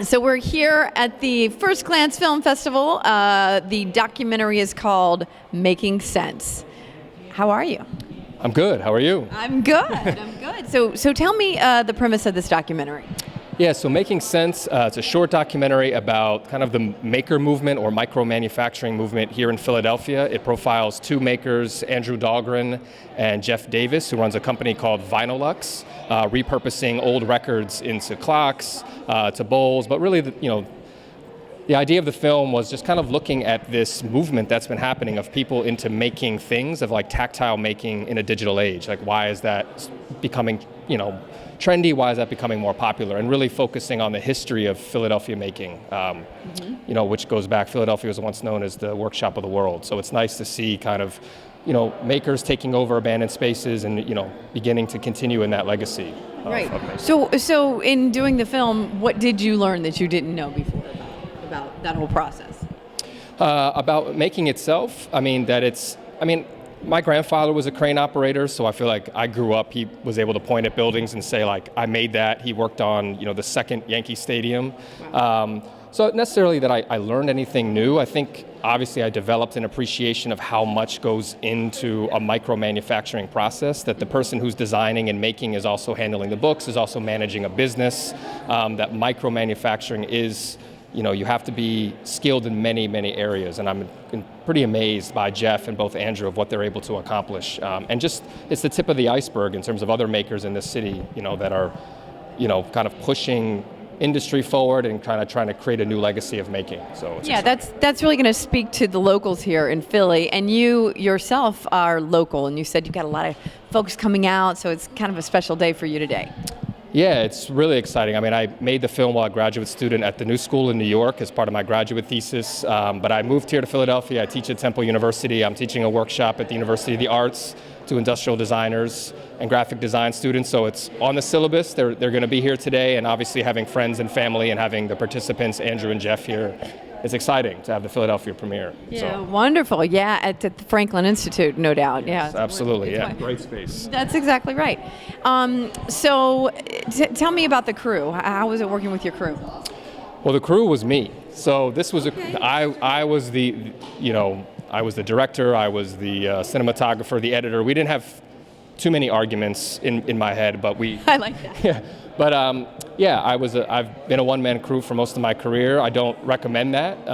So we're here at the FirstGlance Film Festival. The documentary is called Making Sense. How are you? I'm good. How are you? I'm good. I'm good. So tell me the premise of this documentary. Yeah, so Making Sense, it's a short documentary about kind of the maker movement or micro-manufacturing movement here in Philadelphia. It profiles two makers, Andrew Dahlgren and Jeff Davis, who runs a company called Vinylux, repurposing old records into clocks, to bowls, but really, the idea of the film was just kind of looking at this movement that's been happening of people into making things, of like tactile making in a digital age. Like, why is that becoming, trendy? Why is that becoming more popular? And really focusing on the history of Philadelphia making, which goes back. Philadelphia was once known as the workshop of the world. So it's nice to see kind of, makers taking over abandoned spaces and, beginning to continue in that legacy. Right. So in doing the film, what did you learn that you didn't know before about that whole process? About making itself, my grandfather was a crane operator, so I feel like I grew up, he was able to point at buildings and say, like, I made that. He worked on, the second Yankee Stadium. Wow. So necessarily that I learned anything new. I think, obviously, I developed an appreciation of how much goes into a micro-manufacturing process, that the person who's designing and making is also handling the books, is also managing a business, that micro-manufacturing is, you have to be skilled in many, many areas, and I'm pretty amazed by Jeff and both Andrew of what they're able to accomplish. And just, it's the tip of the iceberg in terms of other makers in this city, that are, kind of pushing industry forward and kind of trying to create a new legacy of making. So it's exciting. that's really going to speak to the locals here in Philly, and you yourself are local, and you said you've got a lot of folks coming out, so it's kind of a special day for you today. Yeah, it's really exciting. I made the film while a graduate student at the New School in New York as part of my graduate thesis, but I moved here to Philadelphia. I teach at Temple University. I'm teaching a workshop at the University of the Arts to industrial designers and graphic design students, so it's on the syllabus. They're going to be here today, and obviously having friends and family and having the participants, Andrew and Jeff, here, it's exciting to have the Philadelphia premiere. Yeah, wonderful. Yeah, at the Franklin Institute, no doubt. Yes, yeah, absolutely. Yeah, great space. That's exactly right. So tell me about the crew. How was it working with your crew? Well, the crew was me. So this was I was the I was the director. I was the cinematographer, the editor. We didn't have too many arguments in my head, but we. I like that. Yeah, but I've been a one-man crew for most of my career. I don't recommend that.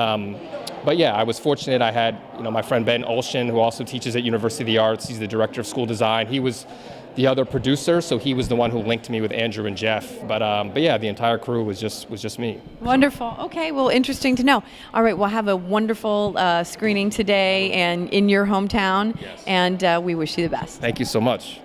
But yeah, I was fortunate. I had my friend Ben Olshan, who also teaches at University of the Arts. He's the director of school design. He was the other producer, so he was the one who linked me with Andrew and Jeff. But yeah, the entire crew was just me. Wonderful. Okay, well, interesting to know. All right, we'll have a wonderful screening today and in your hometown, yes. and we wish you the best. Thank you so much.